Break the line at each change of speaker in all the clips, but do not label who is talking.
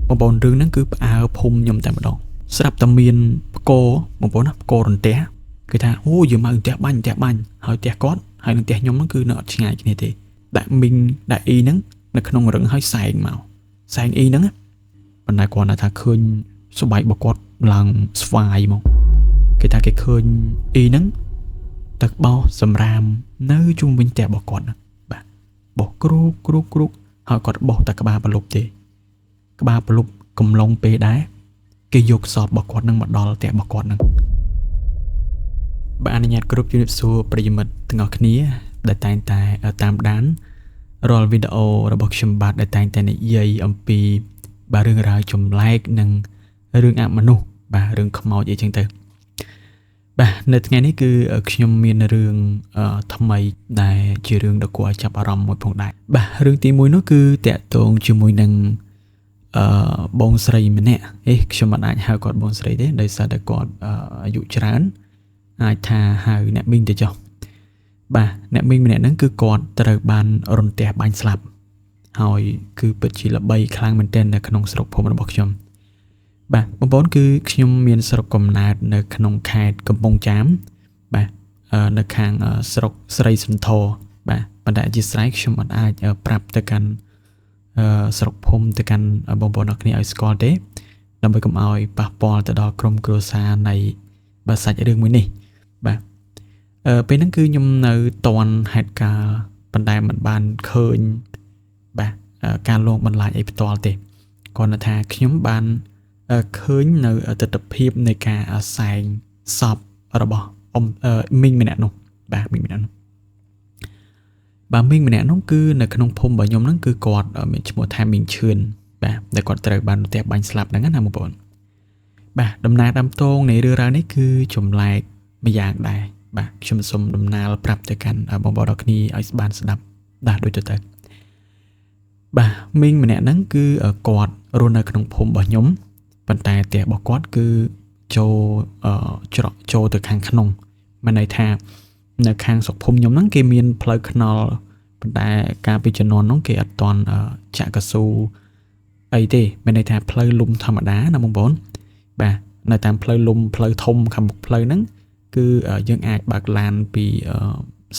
បងប្អូនរឿងហ្នឹងគឺផ្អើភូមិខ្ញុំតែម្ដងស្រាប់តែមានបកបងប្អូនណាបករន្ទះគឺថាអូយើងមកផ្ទះបាញ់ហើយផ្ទះគាត់ហើយនឹងផ្ទះខ្ញុំហ្នឹងគឺនៅអត់ឆ្ងាយគ្នាទេដាក់មីងដាក់អ៊ីហ្នឹងនៅក្នុងរឹងហើយសែងមកសែងអ៊ីហ្នឹងប៉ុន្តែគាត់ថាឃើញស្បែករបស់គាត់ឡើងស្វាយមកគេថាគេឃើញអ៊ីហ្នឹងទឹកបោសសម្រាមនៅជុំវិញផ្ទះរបស់គាត់ហ្នឹងបាទបោសគ្រូកហើយគាត់បោសតែក្បាលប្រលប់ទេក្បាលប្រលប់កំឡុងពេលដែរគេយកសពរបស់គាត់នឹងមកដល់ផ្ទះរបស់គាត់នឹងបាទអនុញ្ញាតគ្រប់ជំរាបសួរប្រិយមិត្តទាំងអស់គ្នាដែលតែងតែតាមដានរាល់វីដេអូរបស់ខ្ញុំបាទដែលតែងតែនិយាយអំពីបាទរឿងរ៉ាវចម្លែកនិងរឿងអមនុស្សបាទរឿងខ្មោចអីចឹងទៅបាទនៅថ្ងៃនេះគឺខ្ញុំមានរឿងថ្មីដែលជារឿងដ៏គួរឲ្យចាប់អារម្មណ៍មួយផងដែរបាទរឿងទី1នោះគឺតាក់ទងជាមួយនឹងបងស្រីម្នាក់ខ្ញុំមិនអាចហៅគាត់បងស្រីទេដោយសារតែគាត់អាយុច្រើនអាចថាហៅអ្នកមីងទៅចុះបាទអ្នកមីងម្នាក់ហ្នឹងគឺគាត់ត្រូវបានរន្ទះបាញ់ស្លាប់ហើយគឺពិតជាល្បីខ្លាំងមែនទែននៅក្នុងស្រុកភូមិរបស់ខ្ញុំបាទបងប្អូនគឺខ្ញុំមានស្រុកកំណើតនៅក្នុងខេត្តកំពង់ចាមបាទនៅខាងស្រុកស្រីសន្ធរបាទប៉ុន្តែអធិស្ឋានខ្ញុំមិនអាចប្រាប់ទៅកាន់ស្រុកភូមិទៅកាន់បងប្អូនអ្នកគ្នាឲ្យស្គាល់ទេដើម្បីកុំឲ្យប៉ះពាល់ទៅដល់ក្រុមគ្រួសារនៃបាទសាច់រឿងមួយនេះបាទពេលហ្នឹងគឺខ្ញុំនៅតន់ហេតុការប៉ុន្តែមិនបានឃើញបាទការលងបន្លាចអីផ្ទាល់ទេគាត់ថាខ្ញុំបានឃើញនៅទស្សនភាពនៃការសែងសពរបស់មីងម្នាក់នោះបាទមីងម្នាក់នោះបាទមីងម្នាក់នោះគឺនៅក្នុងភូមិរបស់ខ្ញុំហ្នឹងគឺគាត់មានឈ្មោះថាមីងឈឿនបាទដែលគាត់ត្រូវបានផ្ទះបាញ់ស្លាប់ហ្នឹងណាបងប្អូនបាទដំណើរដើមតងនៃរឿងរ៉ាវនេះគឺចម្លែកម្យ៉ាងដែរបាទខ្ញុំសូមដំណើរប្រាប់ទៅកាន់បងប្អូនទាំងគ្នាឲ្យបានស្ដាប់ដែរដូចទៅបាទមីងម្នាក់ហ្នឹងគឺគាត់រស់នៅក្នុងភូមិរបស់ខ្ញុំប៉ុន្តែផ្ទះរបស់គាត់គឺចូលច្រកចូលទៅខាងក្នុងមានន័យថានៅខាងស្រុកភូមិខ្ញុំហ្នឹងគេមានផ្លូវថ្នល់ប៉ុន្តែការពីជំនាន់ហ្នឹងគេអត់ទាន់ចាក់កស៊ូអីទេមានន័យថាផ្លូវលំធម្មតាណាបងប្អូនបាទនៅតាមផ្លូវលំផ្លូវធំខាងមុខផ្លូវហ្នឹងគឺយើងអាចបើកឡានពី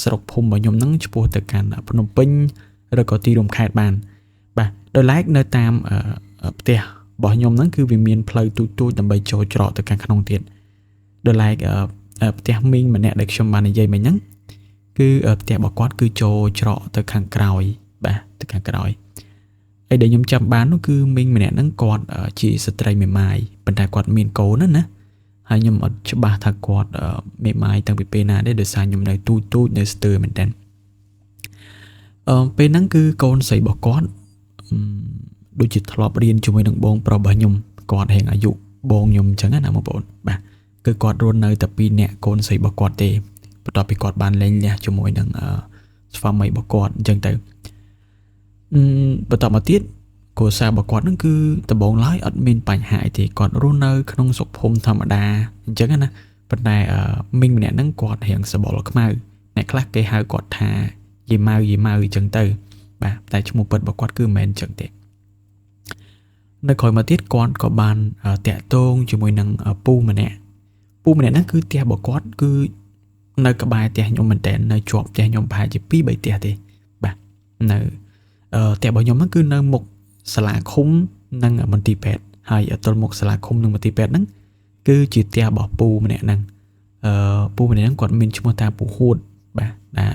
ស្រុកភូមិរបស់ខ្ញុំហ្នឹងឆ្ពោះទៅកាន់ភ្នំពេញឬក៏ទីរួមខេត្តបានបាទដោយឡែកនៅតាមផ្ទះរបស់ខ្ញុំហ្នឹងគឺវាមានផ្លូវទូចដើម្បីចូលច្រកទៅខាងក្នុងទៀតដោយឡែកផ្ទះមីងម្នាក់ដែលខ្ញុំបាននិយាយមិញហ្នឹងគឺផ្ទះរបស់គាត់គឺចូលច្រកទៅខាងក្រោយបាទទៅខាងក្រោយហើយដែលខ្ញុំចាំបាននោះគឺមីងម្នាក់ហ្នឹងគាត់ជាស្ត្រីមេម៉ាយប៉ុន្តែគាត់មានកូនណាហើយខ្ញុំអត់ច្បាស់ថាគាត់មេម៉ាយតាំងពីពេលណាទេដោយសារខ្ញុំនៅទូចនៅស្ទើរមែនតើពេលហ្នឹងគឺកូនស្រីរបស់គាត់ដូចជាធ្លាប់រៀនជាមួយនឹងបងប្រុសរបស់ខ្ញុំគាត់ហែងអាយុបងខ្ញុំអញ្ចឹងណាបងប្អូនបាទគឺគាត់រស់នៅតែ2នាក់កូនស្រីរបស់គាត់ទេបន្ទាប់ពីគាត់បានលែងលះជាមួយនឹងស្វាមីរបស់គាត់អញ្ចឹងទៅបន្តមកទៀតគ្រួសាររបស់គាត់ហ្នឹងគឺដំបូងឡើយអត់មានបញ្ហាអីទេគាត់រស់នៅក្នុងសុខភូមិធម្មតាអញ្ចឹងណាប៉ុន្តែមីងម្នាក់ហ្នឹងគាត់រៀងសបល់ខ្មៅអ្នកខ្លះគេហៅគាត់ថាយីម៉ៅអញ្ចឹងទៅបាទតែឈ្មោះពិតរបស់គាត់គឺមិនមែនអញ្ចឹងទេនៅក្រោយមកទៀតគាត់ក៏បានតាក់ទងជាមួយនឹងពូម្នាក់ហ្នឹងគឺផ្ទះរបស់គាត់គឺនៅក្បែរផ្ទះខ្ញុំមែនតើនៅជាប់ផ្ទះខ្ញុំប្រហែលជា 2-3 ផ្ទះទេបាទនៅផ្ទះរបស់ខ្ញុំហ្នឹងគឺនៅមុខសាលាឃុំនិងមន្ទីរពេទ្យហើយទល់មុខសាលាឃុំនិងមន្ទីរពេទ្យហ្នឹងគឺជាផ្ទះរបស់ពូម្នាក់ហ្នឹងពូម្នាក់ហ្នឹងគាត់មានឈ្មោះថាពូហួតបាទដែ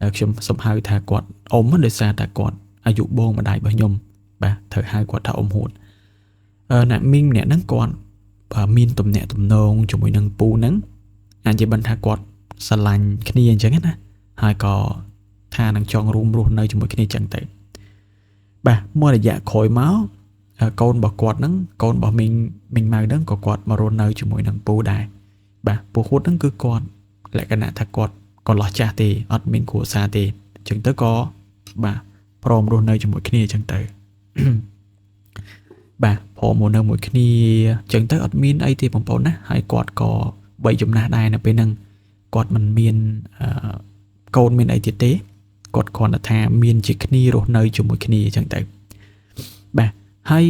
លខ្ញុំសូមហៅថាគាត់អ៊ំដោយសារតែគាត់អាយុបងម្ដាយរបស់ខ្ញុំបាទត្រូវហៅគាត់ថាអ៊ំហួតអ្នកមីងម្នាក់ហ្នឹងគាត់មានទំនាក់ទំនងជាមួយនឹងពូហ្នឹងអាចនិយាយបានថាគាត់ស្រឡាញ់គ្នាអញ្ចឹងណាហើយក៏ថានឹងចង់រួមរស់នៅជាមួយគ្នាអញ្ចឹងទៅបាទមួយរយៈក្រោយមកកូនរបស់គាត់ហ្នឹងកូនរបស់មីងម៉ៅហ្នឹងក៏គាត់មករស់នៅជាមួយនឹងពូដែរបាទពូហួតហ្នឹងគឺគាត់លក្ខណៈថាគាត់ក៏លោះចាស់ទេអត់មានគ្រួសារទេអញ្ចឹងទៅក៏បាទព្រមរស់នៅជាមួយគ្នាអញ្ចឹងទៅបាទព្រមនៅមួយគ្នាអញ្ចឹងទៅអត់មានអីទេបងប្អូនណាហើយគាត់ក៏បីចំណាស់ដែរនៅពេលហ្នឹងគាត់មិនមានកូនមានអីទៀតទេគាត់គ្រាន់តែថាមានជាគ្នារស់នៅជាមួយគ្នាអញ្ចឹងទៅបាទហើយ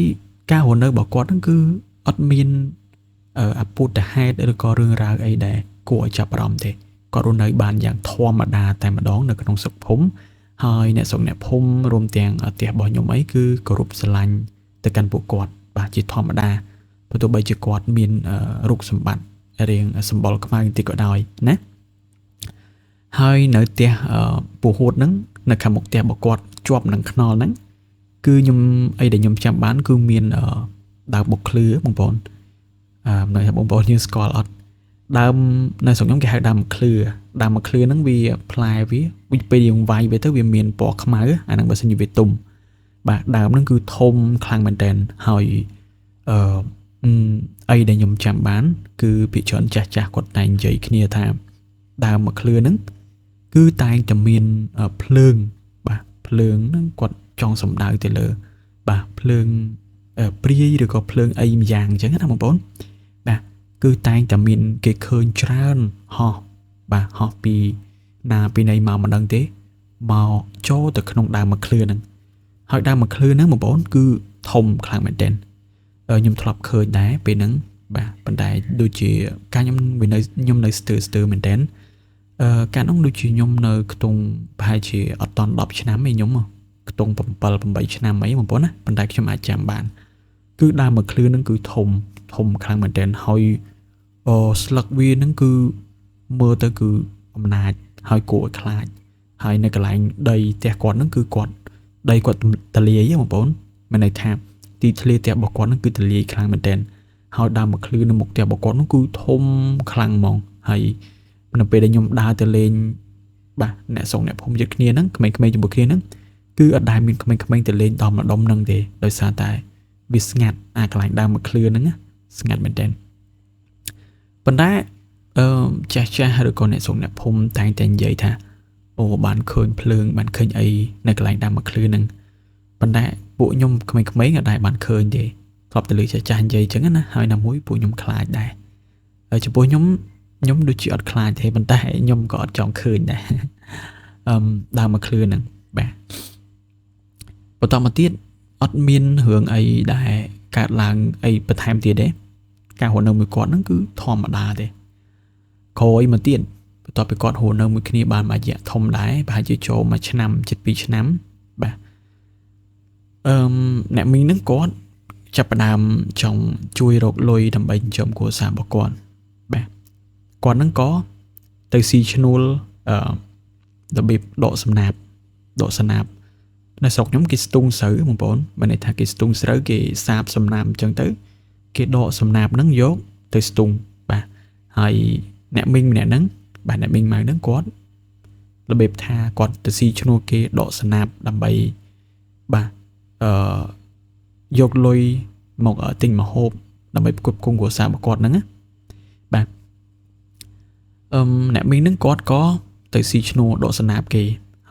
ការរស់នៅរបស់គាត់ហ្នឹងគឺអត់មានអពុទ្ធហេតុឬក៏រឿងរ៉ាវអីដែលគួរឲ្យចាប់អារម្មណ៍ទេគាត់រស់នៅបានយ៉ាងធម្មតាតែម្ដងនៅក្នុងស្រុកភូមិហើយអ្នកស្រុកអ្នកភូមិរួមទាំងផ្ទះរបស់ខ្ញុំអីគឺគោរពស្រឡាញ់ទៅកាន់ពួកគាត់បាទជាធម្មតាបើទោះបីជាគាត់មានរូបសម្បត្តិរាងសម្បុរខ្មៅបន្តិចក៏ដោយណាហើយនៅផ្ទះពូហួតហ្នឹងនៅខាងមុខផ្ទះរបស់គាត់ជាប់នឹងខ្នល់ហ្នឹងគឺខ្ញុំអីដែលខ្ញុំចាំបានគឺមានដើមបុកឃ្លឿបងប្អូននៅបងប្អូនយើងស្គាល់អត់ដើមនៅស្រុកខ្ញុំគេហៅដើមឃ្លឿហ្នឹងវាផ្លែវាពេលយើងវាយវាទៅវាមានពណ៌ខ្មៅអាហ្នឹងបើសិនជាវាទុំបាទដើមហ្នឹងគឺធំខ្លាំងមែនតើហើយអីដែលខ្ញុំចាំបានគឺភាគច្រើនចាស់គាត់តែនិយាយគ្នាថាដើមមកឃ្លឿហ្នឹងគឺតែងតែមានភ្លើងបាទភ្លើងហ្នឹងគាត់ចង់សំដៅទៅលើបាទភ្លើងព្រាយឬក៏ភ្លើងអីម្យ៉ាងអញ្ចឹងណាបងប្អូនបាទគឺតែងតែមានគេឃើញច្រើនហោះបាទហោះពីណាពីណីមកមិនដឹងទេមកចូលទៅក្នុងដើមមកឃ្លឿហ្នឹងហើយដើមមកឃ្លឿហ្នឹងបងប្អូនគឺធំខ្លាំងមែនទែនខ្ញុំធ្លាប់ឃើញដែរពេលហ្នឹងបាទប៉ុន្តែដូចជាការខ្ញុំនៅស្ទើរមែនទែនកាលនោះដូចជាខ្ញុំនៅខ្ទង់ប្រហែលជាអត់តន់10ឆ្នាំឯងខ្ញុំខ្ទង់7 8ឆ្នាំអីបងប្អូនណាប៉ុន្តែខ្ញុំអាចចាំបានគឺដើមមកឃ្លឿហ្នឹងគឺធំខ្លាំងមែនទែនហើយស្លឹកវាហ្នឹងគឺមើលទៅគឺអំណាចហើយគួរឲ្យខ្លាចហើយនៅកន្លែងដីផ្ទះគាត់ហ្នឹងគឺដីគាត់តលាយបងប្អូនមានន័យថាទីធ្លាផ្ទះរបស់គាត់ហ្នឹងគឺតលាយខ្លាំងមែនទែនហើយដើមមកឃ្លឿនៅមុខផ្ទះរបស់គាត់ហ្នឹងគឺធំខ្លាំងហ្មងហើយនៅពេលដែលខ្ញុំដើរទៅលេងបាទអ្នកស្រុកអ្នកភូមិជិតគ្នាហ្នឹងក្មេងៗជាមួយគ្នាហ្នឹងគឺអត់ដែលមានក្មេងៗទៅលេងដល់ម្ដុំហ្នឹងទេដោយសារតែវាស្ងាត់កន្លែងដើមមកឃ្លឿហ្នឹងស្ងាត់មែនទែនប៉ុន្តែចាស់ឬក៏អ្នកស្រុកអ្នកភូមិតែងតែនិយាយថាអូបានឃើញភ្លើងបានឃើញអីនៅកន្លែងដើមមកឃ្លឿហ្នឹងប៉ុន្តែពួកខ្ញុំក្មេងៗអត់ដែលបានឃើញទេធ្លាប់តែលើចាស់និយាយអញ្ចឹងណាហើយណាមួយពួកខ្ញុំខ្លាចដែរហើយចំពោះខ្ញុំដូចជាអត់ខ្លាចទេប៉ុន្តែខ្ញុំក៏អត់ចង់ឃើញដែរដើមមកឃ្លឿហ្នឹងបាទបន្តមកទៀតអត់មានរឿងអីដែលកើតឡើងអីបន្ថែមទៀតទេការរស់នៅមួយគាត់ហ្នឹងគឺធម្មតាទេក្រោយមកទៀតបន្ទាប់ពីគាត់រស់នៅមួយគ្នាបានមួយរយៈធំដែរប្រហែលជាចូលមួយឆ្នាំជិត2ឆ្នាំបាទអ្នកមីងហ្នឹងគាត់ចាប់ផ្ដើមចង់ជួយរកលុយដើម្បីចិញ្ចឹមគ្រួសាររបស់គាត់បាទគាត់ហ្នឹងក៏ទៅស៊ីឈ្នួលរបៀបដកសំណាបនៅស្រុកខ្ញុំគេស្ទូងស្រូវបងប្អូនបើន័យថាគេស្ទូងស្រូវគេសាបសំណាបអញ្ចឹងទៅគេដកសំណាបហ្នឹងយកទៅស្ទូងបាទហើយអ្នកមីងម្នាក់ហ្នឹងបាទអ្នកមីងម៉ៅហ្នឹងគាត់របៀបថាគាត់ទៅស៊ីឈ្នួលគេដកសំណាបដើម្បីបាទយកលុយមកទិញម្ហូបដើម្បីផ្គត់ផ្គង់គ្រួសាររបស់គាត់ហ្នឹងណាបាទអ្នកមីងហ្នឹងគាត់ក៏ទៅស៊ីឈ្នួលដកសំណាបគេ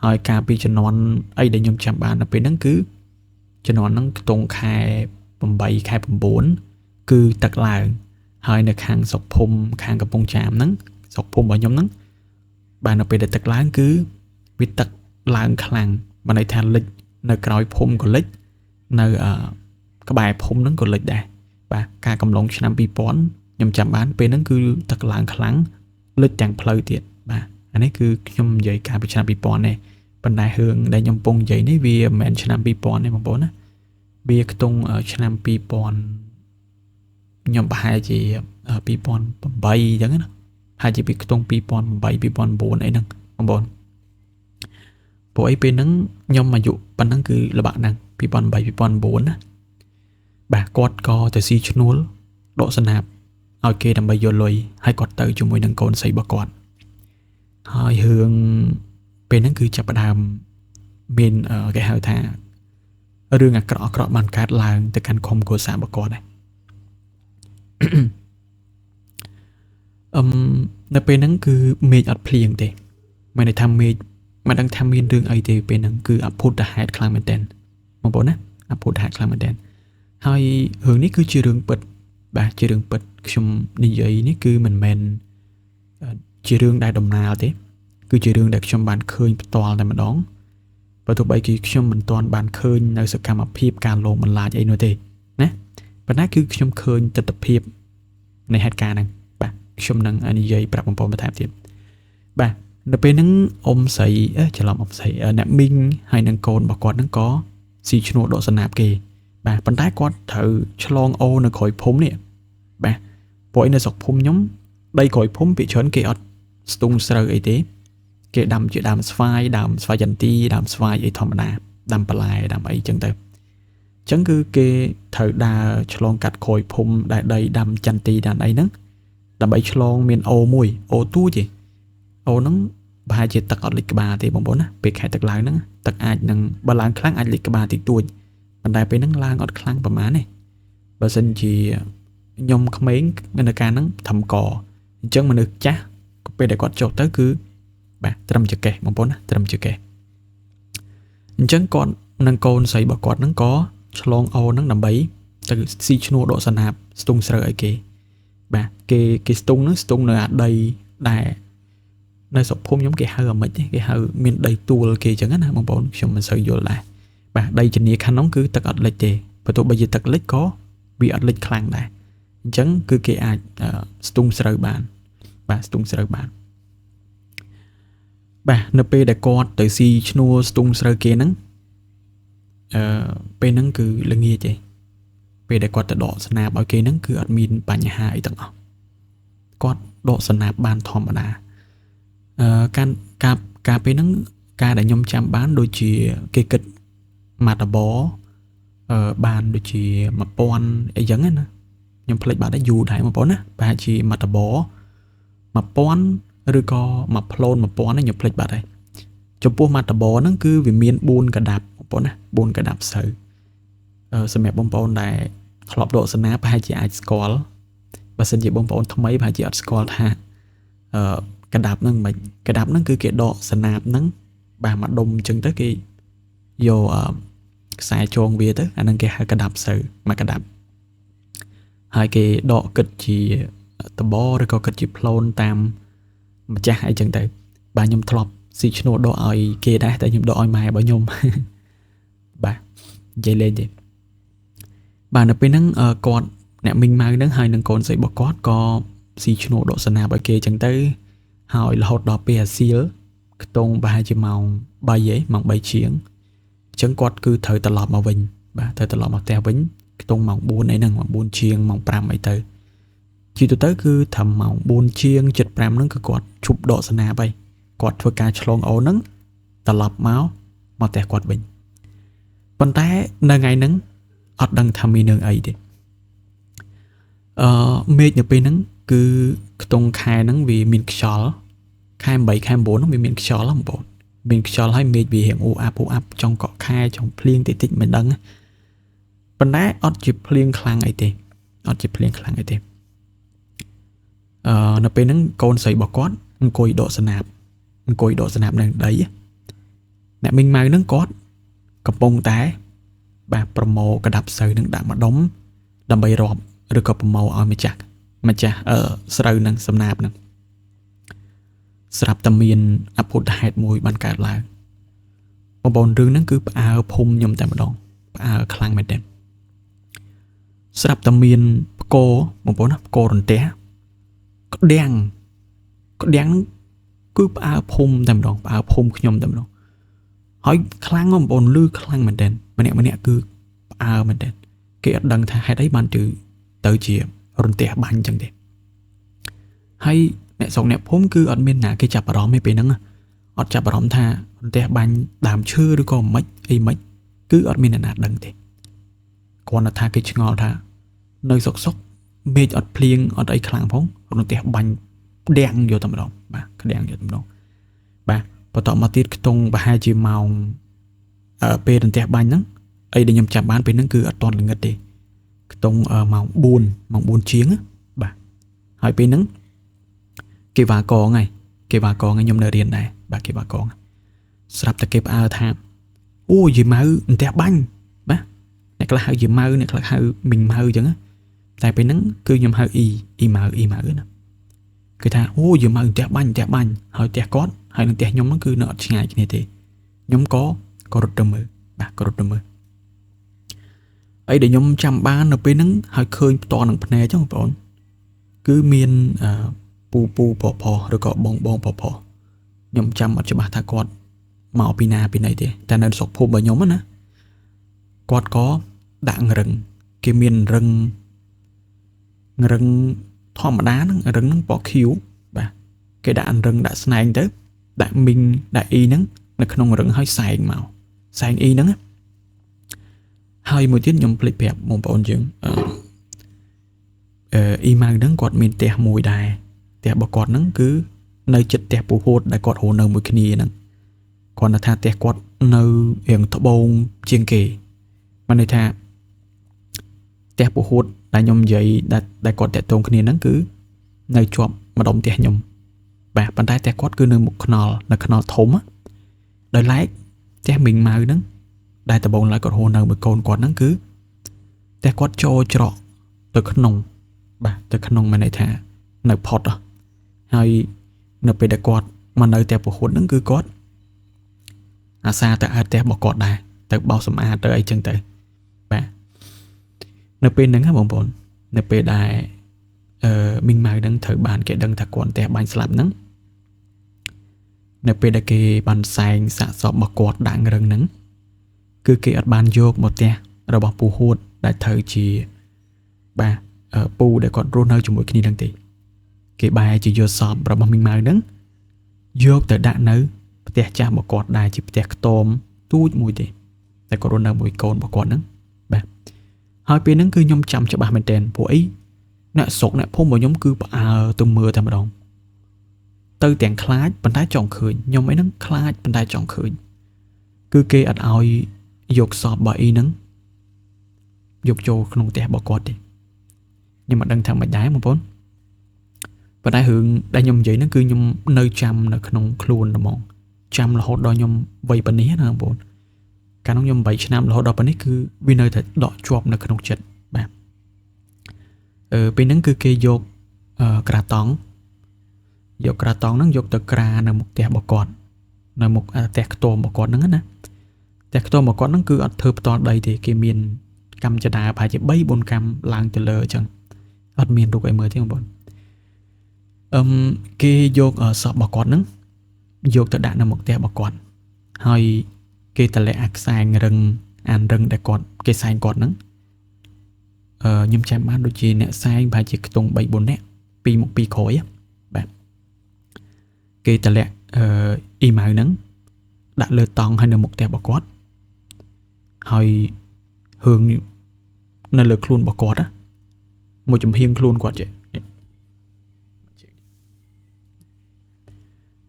ហើយការពីជំនាន់អីដែលខ្ញុំចាំបាននៅពេលហ្នឹងគឺជំនាន់ហ្នឹងខ្ទង់ខែ8ខែ9គឺទឹកឡើងហើយនៅខាងស្រុកភូមិខាងកំពង់ចាមហ្នឹងស្រុកភូមិរបស់ខ្ញុំហ្នឹងបាទនៅពេលដែលទឹកឡើងគឺវាទឹកឡើងខ្លាំងបានន័យថាលិចនៅក្រោយភូមិក៏លិចនៅក្បែរភូមិហ្នឹងក៏លិចដែរបាទការកំឡុងឆ្នាំ2000ខ្ញុំចាំបានពេលហ្នឹងគឺទឹកឡើងខ្លាំងលិចទាំងផ្លូវទៀតបាទអានេះគឺខ្ញុំនិយាយកាលពីឆ្នាំ2000ទេប៉ុន្តែរឿងដែលខ្ញុំពងនិយាយនេះវាមិនមែនឆ្នាំ2000ទេបងប្អូនណាវាខ្ទង់ឆ្នាំ2000ខ្ញុំប្រហែលជា2008អញ្ចឹងណាហើយជាពីខ្ទង់2008 2009អីហ្នឹងបងប្អូនព្រោះអីពេលហ្នឹងខ្ញុំអាយុប៉ុណ្ណឹងគឺល្បាក់ហ្នឹង2008 2009ណាបាទគាត់ក៏ទៅស៊ីឈ្នួលដកសំណាបឲ្យគេដើម្បីយកលុយហើយគាត់ទៅជាមួយនឹងកូនស្រីរបស់គាត់ហើយរឿងពេលហ្នឹងគឺចាប់ផ្ដើមមានគេហៅថារឿងអាក្រក់បានកើតឡើងទៅកាន់ក្រុមគ្រួសាររបស់គាត់ដែរនៅពេលហ្នឹងគឺមេឃអត់ភ្លៀងទេមានន័យថាមេឃមិនដឹងថាមានរឿងអីទេពេលហ្នឹងគឺអភូតហេតុខ្លាំងមែនទែនបងប្អូនណាអភូតហេតុខ្លាំងមែនទែនហើយរឿងនេះគឺជារឿងពិតបាទជារឿងពិតខ្ញុំនិយាយនេះគឺមិនមែនជារឿងដែលដំណាលទេគឺជារឿងដែលខ្ញុំបានឃើញផ្ទាល់តែម្ដងបើទោះបីជាខ្ញុំមិនទាន់បានឃើញនៅសកម្មភាពការលងបន្លាចអីនោះទេណា ប៉ុន្តែគឺខ្ញុំឃើញទស្សនវិជ្ជានៃហេតុការណ៍ហ្នឹងបាទខ្ញុំនឹងនិយាយប្រាប់បងប្អូនបន្ថែមទៀតបាទនៅពេលហ្នឹងអ៊ំស្រីច្រឡំអ៊ំស្រីអ្នកមីងហើយនឹងកូនរបស់គាត់ហ្នឹងក៏ស៊ីឈ្នួលដកសណាប់គេបាទប៉ុន្តែគាត់ត្រូវឆ្លងអូនៅក្រោយភូមិនេះបាទព្រោះឯនៅស្រុកភូមិខ្ញុំដីក្រោយភូមិភាគច្រើនគេអត់ស្ទូងស្រូវអីទេគេដាំជាដើមស្វាយចន្ទីដើមស្វាយអីធម្មតាដាំបន្លែដាំអីចឹងទៅអញ្ចឹងគឺគេត្រូវដើរឆ្លងកាត់ក្រោយភូមិដែលដីដាំចន្ទីដាំអីហ្នឹងដើម្បីឆ្លងមានអូមួយអូទួចទេអូហ្នឹងប្រហែលជាទឹកអត់លិចក្បាលទេបងប្អូនណាពេលខែទឹកឡើងហ្នឹងទឹកអាចនឹងបើឡើងខ្លាំងអាចលិចក្បាលតិចតួចប៉ុន្តែពេលហ្នឹងឡើងអត់ខ្លាំងប្រហែលទេបើសិនជាខ្ញុំក្មេងនៅការហ្នឹងធំកអញ្ចឹងមនុស្សចាស់ពេលដែលគាត់ចុះទៅគឺបាទត្រឹមចកេះបងប្អូនណាត្រឹមចកេះអញ្ចឹងគាត់នឹងកូនស្រីរបស់គាត់ហ្នឹងក៏ឆ្លងអូហ្នឹងដើម្បីទៅស៊ីឈ្នួលដកសណាប់ស្ទូងស្រូវឲ្យគេបាទគេស្ទូងហ្នឹងស្ទូងនៅអាដីដែលនៅស្រុកភូមិខ្ញុំគេហៅអាម៉េចគេហៅមានដីទួលគេអញ្ចឹងណាបងប្អូនខ្ញុំមិនសូវយល់ដែរបាទដីជំនាខាងនោះគឺទឹកអត់លិចទេបើទោះបីជាទឹកលិចក៏វាអត់លិចខ្លាំងដែរអញ្ចឹងគឺគេអាចស្ទូងស្រូវបានបាទស្ទូងស្រូវបានបាទនៅពេលដែលគាត់ទៅស៊ីឈ្នួលស្ទូងស្រូវគេហ្នឹងពេលហ្នឹងគឺល្ងាចឯងពេលដែលគាត់ទៅដកស្នាបឲ្យគេហ្នឹងគឺអត់មានបញ្ហាអីទាំងអស់គាត់ដកស្នាបបានធម្មតាការពេលហ្នឹងការដែលខ្ញុំចាំបានដូចជាគេគិតម៉ាតបបានដូចជា1000អីចឹងណាខ្ញុំភ្លេចបាត់ហើយយូរដែរបងប្អូនណាប្រហែលជាម៉ាតប1000ឬក៏មួយផ្លូន1000ខ្ញុំភ្លេចបាត់ហើយចំពោះម៉ាតបហ្នឹងគឺវាមាន4កដាប់បងប្អូនណា4កដាប់ស្រូវសម្រាប់បងប្អូនដែលធ្លាប់ដកសណាប្រហែលជាអាចស្គាល់បើសិនជាបងប្អូនថ្មីប្រហែលជាអត់ស្គាល់ថាកដាប់ហ្នឹងមិនកដាប់ហ្នឹងគឺគេដកសណាប់ហ្នឹងបាទមកដុំអញ្ចឹងទៅគេយកខ្សែចងវាទៅអាហ្នឹងគេហៅកដាប់ស្រូវមួយកដាប់ហើយគេដកគិតជាតបឬក៏គិតជាផ្លូនតាមម្ចាស់អីចឹងទៅបាទខ្ញុំធ្លាប់ស៊ីឈ្នួលដកឲ្យគេដែរតែខ្ញុំដកឲ្យម៉ែរបស់ខ្ញុំបាទនិយាយលេងទេបាទនៅពេលហ្នឹងគាត់អ្នកមីងម៉ៅហ្នឹងហើយនឹងកូនស្រីរបស់គាត់ក៏ស៊ីឈ្នួលដកសណាបឲ្យគេចឹងទៅហើយរហូតដល់ពេលអាសៀលខ្ទង់ប្រហែលជាម៉ោង3ម៉ោង3ជាងអញ្ចឹងគាត់គឺត្រូវត្រឡប់មកវិញបាទត្រូវត្រឡប់មកផ្ទះវិញខ្ទង់ម៉ោង4អីហ្នឹងម៉ោង4ជាងម៉ោង5អីទៅជាទូទៅគឺថាម៉ោង4ជាង7:05ហ្នឹងគឺគាត់ឈប់ដកសណាបហើយគាត់ធ្វើការឆ្លងអូនហ្នឹងត្រឡប់មកផ្ទះគាត់វិញប៉ុន្តែនៅថ្ងៃហ្នឹងអត់ដឹងថាមានរឿងអីទេមេឃនៅពេលហ្នឹងគឺខ្ទង់ខែហ្នឹងវាមានខ្យល់ខែ8ខែ9ហ្នឹងវាមានខ្យល់ហ្នឹងបងប្អូនមានខ្យល់ហើយមេឃវារៀងអ៊ូអាប់ចង់កក់ខែចង់ភ្លៀងតិចមិនដឹងប៉ុន្តែអត់ជាភ្លៀងខ្លាំងអីទេនៅពេលហ្នឹងកូនស្រីរបស់គាត់អង្គុយដកសណាប់នៅដីអ្នកមីងម៉ៅហ្នឹងគាត់កំពុងតែបាទប្រមូលកដាប់ស្រូវនឹងដាក់មកដុំដើម្បីរាប់ឬក៏ប្រមូលឲ្យម្ចាស់ស្រូវនឹងសំណាបនឹងស្រាប់តែមានអភូតហេតុមួយបានកើតឡើងបងប្អូនរឿងហ្នឹងគឺផ្អើលភូមិខ្ញុំតែម្ដងផ្អើលខ្លាំងមែនទេស្រាប់តែមានផ្គរបងប្អូនណាផ្គររន្ទះក្តាំងគឺផ្អើលភូមិតែម្ដងផ្អើលភូមិខ្ញុំតែម្ដងហើយខ្លាំងបងប្អូនលឺខ្លាំងមែនទេម្នាក់គឺផ្អើលមែនទេគេអត់ដឹងថាហេតុអីបានទៅជារន្ទះបាញ់ចឹងទេហើយអ្នកស្រុកអ្នកភូមិគឺអត់មានណាគេចាប់អារម្មណ៍ទេពេលហ្នឹងអត់ចាប់អារម្មណ៍ថារន្ទះបាញ់ដើមឈើឬក៏មិនគឺអត់មានអ្នកណាដឹងទេគ្រាន់តែថាគេឆ្ងល់ថានៅសុកមេឃអត់ភ្លៀងអត់អីខ្លាំងផងរន្ទះបាញ់ក្តាំងយកតែម្ដងបាទក្តាំងយកតែម្ដងបាទបន្តមកទៀតខ្ទង់ប្រហែលជាម៉ោងពេលរន្ទះបាញ់ហ្នឹងអីដែលខ្ញុំចាប់បានពេលហ្នឹងគឺអត់តន់ល្ងិតទេខ្ទង់ម៉ោង4ជាងបាទហើយពេលហ្នឹងគេវ៉ាកងខ្ញុំនៅរៀនដែរបាទគេវ៉ាកងស្រាប់តែគេផ្អើលថាអូយីម៉ៅរន្ទះបាញ់បាទអ្នកខ្លះហៅយីម៉ៅអ្នកខ្លះហៅមីងម៉ៅអញ្ចឹងតែពេលហ្នឹងគឺខ្ញុំហៅអ៊ីម៉ៅណាគឺថាអូយីម៉ៅរន្ទះបាញ់ហើយផ្ទះគាត់ហើយនឹងផ្ទះខ្ញុំហ្នឹងគឺនៅអត់ឆ្ងាយគ្នាទេខ្ញុំក៏រត់ទៅមើលបាទ អីដែលខ្ញុំចាំបាននៅពេលហ្នឹងហើយឃើញផ្ទាល់នឹងភ្នែកចឹងបងប្អូនគឺមានពូប៉ផឬក៏បងប៉ផខ្ញុំចាំអត់ច្បាស់ថាគាត់មកពីណាពីណីទេតែនៅស្រុកភូមិរបស់ខ្ញុំណាគាត់ក៏ដាក់រឹងគេមានរឹងធម្មតាហ្នឹងរឹងហ្នឹងពណ៌ខៀវបាទគេដាក់រឹងដាក់ស្នែងទៅដាក់មីងដាក់អ៊ីហ្នឹងនៅក្នុងរឹងហើយសែងមកសែងអ៊ីហ្នឹងហើយមួយទៀតខ្ញុំភ្លេចប្រាប់បងប្អូនយើងអ៊ីម៉ៅហ្នឹងគាត់មានផ្ទះមួយដែរផ្ទះរបស់គាត់ហ្នឹងគឺនៅជិតផ្ទះពូហួតដែលគាត់រស់នៅមួយគ្នាហ្នឹងគាត់ថាផ្ទះគាត់នៅរៀងត្បូងជាងគេមានន័យថាផ្ទះពូហួតដែលខ្ញុំនិយាយដែលគាត់តាក់ទងគ្នាហ្នឹងគឺនៅជាប់ម្ដុំផ្ទះខ្ញុំបាទប៉ុន្តែផ្ទះគាត់គឺនៅមុខខ្នល់នៅខ្នល់ធំដោយឡែកផ្ទះមីងម៉ៅហ្នឹងដែលដំបូងឡើយគាត់រស់នៅមួយកូនគាត់ហ្នឹងគឺផ្ទះគាត់ចូលច្រកទៅក្នុងបាទទៅក្នុងមានន័យថានៅផុតហើយនៅពេលដែលគាត់មកនៅផ្ទះពហុហ្នឹងគឺគាត់អាសាទៅឲ្យផ្ទះរបស់គាត់ដែរទៅបោសសម្អាតទៅអីចឹងទៅបាទនៅពេលហ្នឹងបងប្អូននៅពេលដែលមីងម៉ៅហ្នឹងត្រូវបានគេដឹងថាគាត់ផ្ទះបាញ់ស្លាប់ហ្នឹងនៅពេលដែលគេបានសែងសាកសពរបស់គាត់ដាក់រឹងហ្នឹងគឺគេអត់បានយកមកផ្ទះរបស់ពូហួតដែលត្រូវជាបាទពូដែលគាត់រស់នៅជាមួយគ្នាហ្នឹងទេគេបែរជាយកសពរបស់មីងម៉ៅហ្នឹងយកទៅដាក់នៅផ្ទះចាស់របស់គាត់ដែលជាផ្ទះខ្ទមទូចមួយទេតែគាត់រស់នៅមួយកូនរបស់គាត់ហ្នឹងបាទហើយពេលហ្នឹងគឺខ្ញុំចាំច្បាស់មែនទែនព្រោះអីអ្នកស្រុកអ្នកភូមិរបស់ខ្ញុំគឺផ្អើលទៅមើលតែម្ដងទៅទាំងខ្លាចប៉ុន្តែចង់ឃើញខ្ញុំអីហ្នឹងខ្លាចប៉ុន្តែចង់ឃើញគឺគេអត់ឲ្យយកសពរបស់អ៊ីហ្នឹងយកចូលក្នុងផ្ទះរបស់គាត់ទេខ្ញុំមិនដឹងថាមិនដែរបងប្អូនប៉ុន្តែរឿងដែលខ្ញុំនិយាយហ្នឹងគឺខ្ញុំនៅចាំនៅក្នុងខ្លួនហ្មងចាំរហូតដល់ខ្ញុំវ័យប៉ុណ្នេះណាបងប្អូនកាលនោះខ្ញុំ8ឆ្នាំរហូតដល់ប៉ុណ្នេះគឺវានៅតែដកជាប់នៅក្នុងចិត្តបាទពេលហ្នឹងគឺគេយកក្រាតង់ហ្នឹងយកទៅក្រានៅមុខផ្ទះរបស់គាត់នៅមុខផ្ទះខ្ទមរបស់គាត់ហ្នឹងណាផ្ទះខ្ទមរបស់គាត់ហ្នឹងគឺអត់ធ្វើផ្ទាល់ដីទេគេមានកម្មចដាប្រហែលជា3-4កម្មឡើងទៅលើអញ្ចឹងអត់មានរូបអីមើលទេបងប្អូនគេយកសពរបស់គាត់ហ្នឹងយកទៅដាក់នៅមុខផ្ទះរបស់គាត់ហើយគេតម្លាក់អាខ្សែរឹងអានរឹងដែលគាត់គេសែងគាត់ហ្នឹងខ្ញុំចាំបានដូចជាអ្នកសែងប្រហែលជាខ្ទង់ 3-4 នាក់ពីមុខពីក្រោយបាទគេតម្លាក់អ៊ីម៉ៅហ្នឹងដាក់លើតង់ហើយនៅមុខផ្ទះរបស់គាត់ហើយរឿងនៅលើខ្លួនរបស់គាត់មួយចំហៀងខ្លួនគាត់ចេះ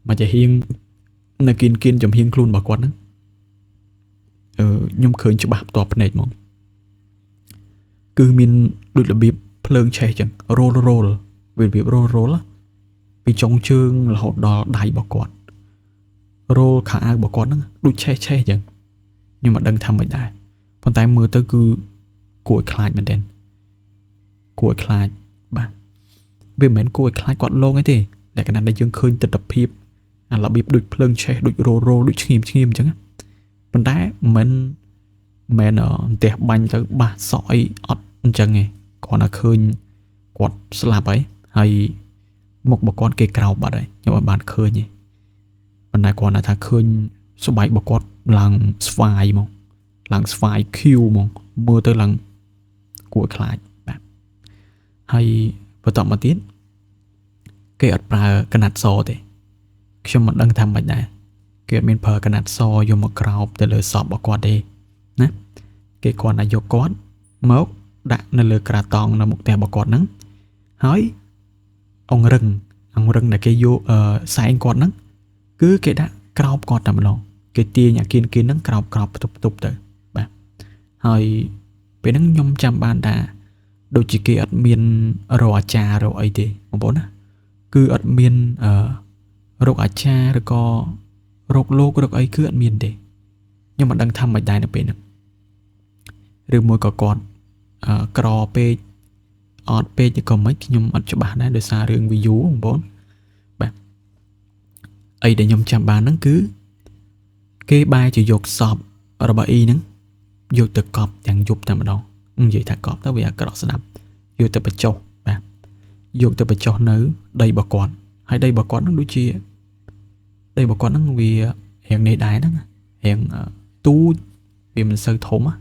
មកជាហៀងនៅគៀនចំហៀងខ្លួនរបស់គាត់ហ្នឹងខ្ញុំឃើញច្បាស់ផ្ទាល់ភ្នែកហ្មងគឺមានដូចរបៀបភ្លើងឆេះចឹងរោលវារបៀបរោលពីចុងជើងរហូតដល់ដៃរបស់គាត់រោលខោអាវរបស់គាត់ហ្នឹងដូចឆេះចឹងខ្ញុំមិនដឹងថាមិនដែរប៉ុន្តែមើលទៅគឺគួរឲ្យខ្លាចមែនទែនគួរឲ្យខ្លាចបាទវាមិនមែនគួរឲ្យខ្លាចគាត់លងអីទេតែកណ្ដាលដែលយើងឃើញទស្សនវិជ្ជាអារបៀបដូចភ្លើងឆេះដូចរោលដូចឈៀមអញ្ចឹងប៉ុន្តែមិនមែនផ្ទះបាញ់ទៅបាសសក់អីអត់អញ្ចឹងឯងគាត់ថាឃើញគាត់ស្លាប់ហើយមុខរបស់គាត់គេក្រោបបាត់ហើយខ្ញុំអត់បានឃើញទេប៉ុន្តែគាត់ថាឃើញស្បែករបស់គាត់ឡើងស្វាយមកឡើងស្វាយខៀវមកមើលទៅឡើងគួរឲ្យខ្លាចបាទហើយបន្តមកទៀតគេអត់ប្រើកណាត់សទេខ្ញុំមិនដឹងថាមិនដែរគេអត់មានប្រើកណាត់សយកមកក្រោបទៅលើសពរបស់គាត់ទេណាគេគាត់តែយកគាត់មកដាក់នៅលើក្រាតង់នៅមុខផ្ទះរបស់គាត់ហ្នឹងហើយអង្រឹងដែលគេយកសែងគាត់ហ្នឹងគឺគេដាក់ក្រោបគាត់តែម្ដងគេទាញអាគៀនហ្នឹងក្រោបទប់ទៅបាទហើយពេលហ្នឹងខ្ញុំចាំបានថាដូចជាគេអត់មានរកអាចារ្យរកអីទេបងប្អូនណាគឺអត់មានរកអាចារ្យឬក៏រកលោករកអីគឺអត់មានទេខ្ញុំមិនដឹងថាមិនដែរនៅពេលហ្នឹងឬមួយក៏គាត់ក្រពេកអត់ពេកឬក៏មិនខ្ញុំអត់ច្បាស់ដែរដោយសាររឿង view បងប្អូនបាទអីដែលខ្ញុំចាំបានហ្នឹងគឺគេបែរជាយកសពរបស់អ៊ីហ្នឹងយកទៅកប់ទាំងយប់តែម្ដង vậy thà cọp tới vì cọp sẽ đập vô tới bạch châu bà vô tới bạch châu nữ đây bà con hay đây bà con nó đối chia đây bà con nó vì hiện nay đái đó hiện tu vì mình sơ thốn á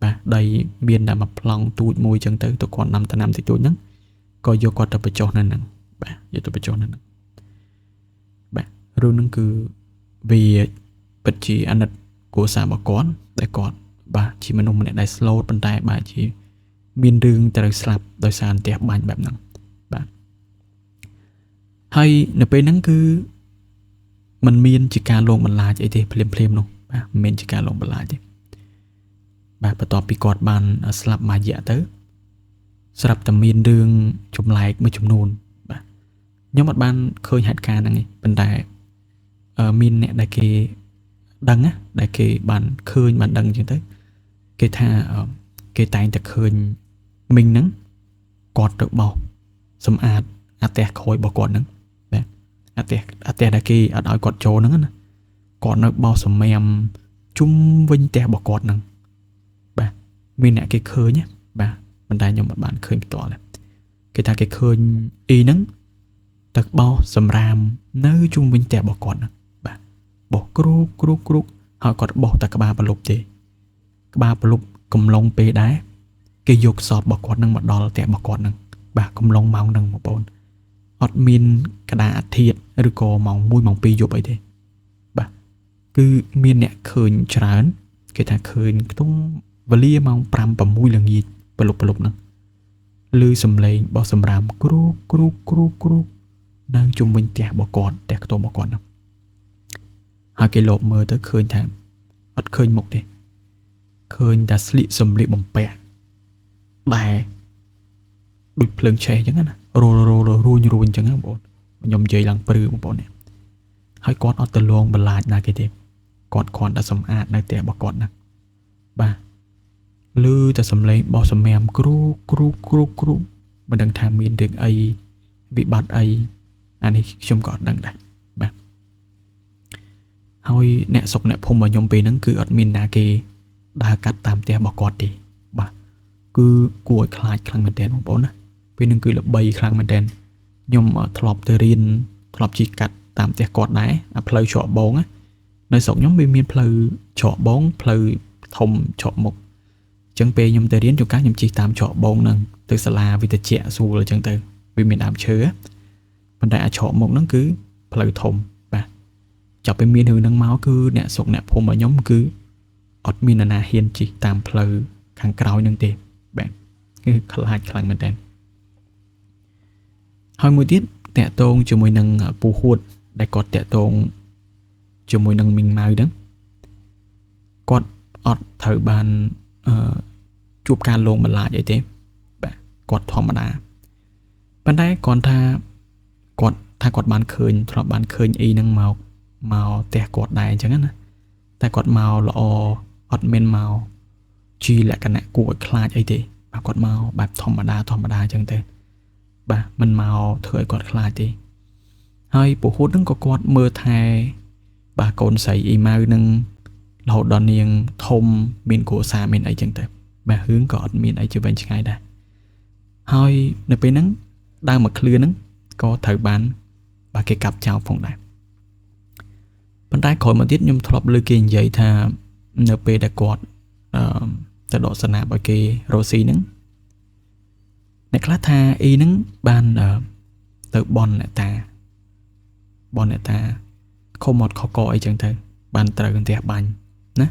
bà đây biên đã mà lòng tu mùi chân tới tôi còn 5 thì tôi nhấn coi vô qua tập bạch châu nên bà vô tập bạch châu nên bà rồi nó cứ vì bạch chỉ anh của xã bà con đại con bà chỉ mình ông mình đại slow bên tay bà chỉ miền đường từ slap đôi sàn tẹp bànแบบนั้นbà hayในពេលហ្នឹងគឺมันមានជាការលងបន្លាចអីទេភ្លាមនោះបាទមិនមែនជាការលងបន្លាចទេបាទបន្ទាប់ពីគាត់បានស្លាប់មួយរយៈទៅស្រាប់តែមានរឿងចម្លែកមួយចំនួនបាទខ្ញុំអត់បានឃើញហេតុការណ៍ហ្នឹងទេប៉ុន្តែមានអ្នកដែលគេដឹងណាដែលគេបានឃើញបានដឹងអញ្ចឹងទៅគេថាគេតែងតែឃើញមីងហ្នឹងគាត់ទៅបោសសម្អាតអាទះក្រោយរបស់គាត់ហ្នឹងបាទអាទះដែលគេអត់ឲ្យគាត់ចូលហ្នឹងណាគាត់នៅបោសសម្ញាំជុំវិញផ្ទះរបស់គាត់ហ្នឹងបាទមានអ្នកគេឃើញណាបាទប៉ុន្តែខ្ញុំអត់បានឃើញផ្ទាល់ទេគេថាគេឃើញអ៊ីហ្នឹងទៅបោសសម្រាមនៅជុំវិញផ្ទះរបស់គាត់ហ្នឹងបាទបោសគ្រូហើយគាត់បោសតែក្បាលប្រលប់ទេក្បាលប្រលប់កំឡុងពេលដែរគេយកសពរបស់គាត់នឹងមកដល់ផ្ទះរបស់គាត់នឹងបាទកំឡុងម៉ោងហ្នឹងបងប្អូនអត់មានកដាអាធិធឬក៏ម៉ោង1ម៉ោង2យប់អីទេបាទគឺមានអ្នកឃើញច្រើនគេថាឃើញខ្ទង់វេលាម៉ោង5 6ល្ងាចប្រលប់ហ្នឹងឮសំឡេងបោះសម្រាមគ្រូនៅជុំវិញផ្ទះរបស់គាត់ផ្ទះខ្ទមរបស់គាត់ហ្នឹងហើយគេលបមើលទៅឃើញថាអត់ឃើញមុខទេឃើញតែស្លៀកសម្លៀកបំពាក់ដែលដូចភ្លើងឆេះអញ្ចឹងណារួញអញ្ចឹងបងប្អូនខ្ញុំនិយាយឡើងព្រឺបងប្អូននេះហើយគាត់អត់ទៅលងបន្លាចណាគេទេគាត់គ្រាន់តែសម្អាតនៅផ្ទះរបស់គាត់ណាបាទឮតែសំឡេងបោះសម្ញាំគ្រូមិនដឹងថាមានរឿងអីវិបត្តិអីអានេះខ្ញុំក៏អត់ដឹងដែរបាទហើយអ្នកសុកអ្នកភូមិរបស់ខ្ញុំពេលហ្នឹងគឺអត់មានណាគេដើរកាត់តាមផ្ទះរបស់គាត់ទេបាទគឺគួរឲ្យខ្លាចខ្លាំងមែនទែនបងប្អូនណាពេលហ្នឹងគឺល្បីខ្លាំងមែនទែនខ្ញុំធ្លាប់ទៅរៀនធ្លាប់ជិះកាត់តាមផ្ទះគាត់ដែរអាផ្លូវច្រកបងណានៅស្រុកខ្ញុំវាមានផ្លូវច្រកបងផ្លូវធំច្រកមុខអញ្ចឹងពេលខ្ញុំទៅរៀនជួនកាលខ្ញុំជិះតាមច្រកបងហ្នឹងទៅសាលាវិទ្យាស្រួលអញ្ចឹងទៅវាមានដើមឈើប៉ុន្តែអាច្រកមុខហ្នឹងគឺផ្លូវធំបាទចាប់ពេលមានរឿងហ្នឹងមកគឺអ្នកស្រុកអ្នកភូមិរបស់ខ្ញុំគឺអត់មាននរណាហ៊ានជិះតាមផ្លូវខាងក្រោយហ្នឹងទេបាទគឺខ្លាចខ្លាំងមែនតើហើយមួយទៀតតាក់ទងជាមួយនឹងពូហួតដែលគាត់តាក់ទងជាមួយនឹងមីងម៉ៅហ្នឹងគាត់អត់ត្រូវបានជួបការលងបន្លាចអីទេបាទគាត់ធម្មតាប៉ុន្តែគាត់ថាគាត់បានឃើញធ្លាប់បានឃើញអីហ្នឹងមកផ្ទះគាត់ដែរអញ្ចឹងណាតែគាត់មកល្អអត់មានមកជាលក្ខណៈគួរឲ្យខ្លាចអីទេបាទគាត់មកបែបធម្មតាអញ្ចឹងទៅបាទមិនមកធ្វើឲ្យគាត់ខ្លាចទេហើយពហុហ្នឹងក៏គាត់មើលថែបាទកូនស្រីអ៊ីម៉ៅនឹងរហូតដល់នាងធំមានគ្រួសារមានអីចឹងទៅបាទរឿងក៏អត់មានអីជាវិញឆ្ងាយដែរហើយនៅពេលហ្នឹងដើមមកឃ្លឿហ្នឹងក៏ត្រូវបានបាទគេកាប់ចោលផងដែរប៉ុន្តែក្រោយមកទៀតខ្ញុំធ្លាប់ឮគេនិយាយថានៅពេលដែលគាត់ទៅដកស្នាបឲ្យគេរស់ស៊ីហ្នឹងអ្នកខ្លះថាអ៊ីហ្នឹងបានទៅបនអ្នកតាខុំអត់ខកអីចឹងទៅបានត្រូវផ្ទះបាញ់ណា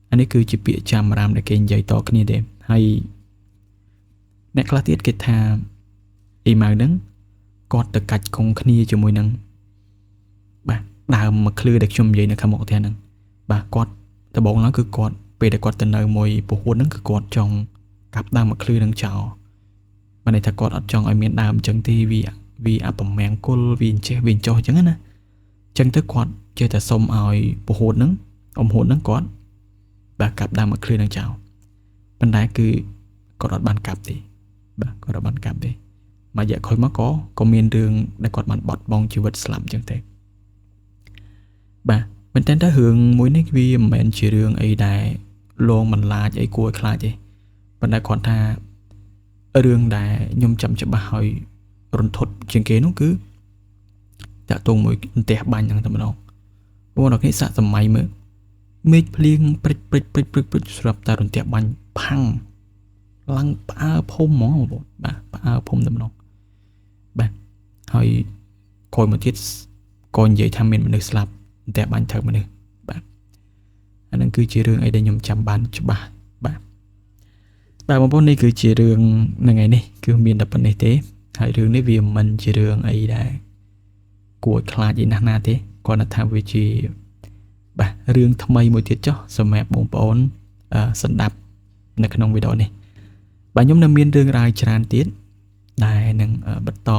អានេះគឺជាពាក្យចាំរាមដែលគេនិយាយតគ្នាទេហើយអ្នកខ្លះទៀតគេថាអ៊ីម៉ៅហ្នឹងគាត់ទៅកាច់កងគ្នាជាមួយនឹងបាទដើមមកឃ្លឺដែលខ្ញុំនិយាយនៅខាងមុខផ្ទះហ្នឹងបាទគាត់ដំបូងឡើយគឺគាត់ពេលដែលគាត់ទៅនៅមួយពហុហ្នឹងគឺគាត់ចង់កាប់ដើមមកឃ្លឺនឹងចោលបានន័យថាគាត់អត់ចង់ឲ្យមានដើមអញ្ចឹងទេវាអពមង្គលវាចេះវាចោះអញ្ចឹងណាអញ្ចឹងទៅគាត់ចេះតែសុំឲ្យពហុហ្នឹងអមហួតហ្នឹងគាត់បាទកាប់ដើមមកឃ្លឺនឹងចោលប៉ុន្តែគឺគាត់អត់បានកាប់ទេបាទគាត់អត់បានកាប់ទេមួយរយៈក្រោយមកក៏មានរឿងដែលគាត់បានបាត់បង់ជីវិតស្លាប់អញ្ចឹងទេបាទមែនតើរឿងមួយនេះវាមិនមែនជារឿងអីដែលលងបន្លាចអីគួរឲ្យខ្លាចទេ ប៉ុន្តែគ្រាន់ថារឿងដែលខ្ញុំចាំច្បាស់ហើយរន្ធត់ជាងគេនោះគឺតាក់ទងមួយផ្ទះបាញ់ហ្នឹងតែម្ដងបងប្អូនអ្នកនេះសាកសម័យមើលមេឃភ្លៀងព្រិចស្រាប់តែរន្ទះបាញ់ផាំងឡើងផ្អើភូមិហ្មងបងបាទផ្អើភូមិតែម្ដងបាទហើយក្រោយមកទៀតក៏និយាយថាមានមនុស្សស្លាប់តែបាញ់ត្រូវមនុស្សបាទអានឹងគឺជារឿងអីដែលខ្ញុំចាំបានច្បាស់បាទបងប្អូននេះគឺជារឿងថ្ងៃនេះគឺមានតែប៉ុណ្្នេះទេហើយរឿងនេះវាមិនជារឿងអីដែលគួរខ្លាចឯណាស់ណាទេគាត់ថាវាជាបាទរឿងថ្មីមួយទៀតចុះសម្រាប់បងប្អូនស្ដាប់នៅក្នុងវីដេអូនេះបាទខ្ញុំនៅមានរឿងរ៉ាវច្រើនទៀតដែលនឹងបន្ត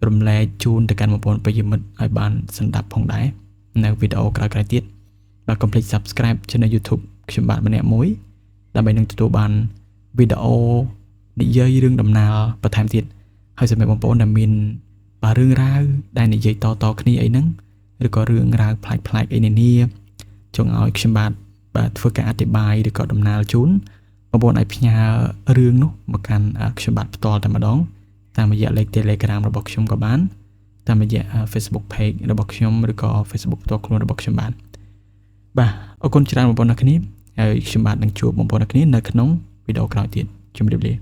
រំលែកជូនទៅកាន់បងប្អូនប្រិយមិត្តឲ្យបានស្ដាប់ផងដែរនៅវីដេអូក្រោយៗទៀតបាទកុំភ្លេច Subscribe trên YouTube ខ្ញុំបាទម្នាក់មួយដើម្បីនឹងទទួលបានវីដេអូនិយាយរឿងដំណើរបន្ថែមទៀតហើយសម្រាប់បងប្អូនដែលមានបាទរឿងរ៉ាវដែលនិយាយតគ្នាអីហ្នឹងឬក៏រឿងរ៉ាវប្លែកអីនានាចង់ឲ្យខ្ញុំបាទធ្វើការអធិប្បាយឬក៏ដំណើរជូនបងប្អូនអាចផ្ញើរឿងនោះមកកាន់ខ្ញុំបាទផ្ទាល់តែម្ដងតាមរយៈលេខ Telegram របស់ខ្ញុំក៏បានតាមរយៈ Facebook Page របស់ខ្ញុំឬក៏ Facebook ផ្ទាល់ខ្លួនរបស់ខ្ញុំបាទអរគុណច្រើនបងប្អូនអ្នកគ្នាហើយខ្ញុំបាទនឹងជួបបងប្អូនអ្នកគ្នានៅក្នុងវីដេអូក្រោយទៀតជម្រាបលា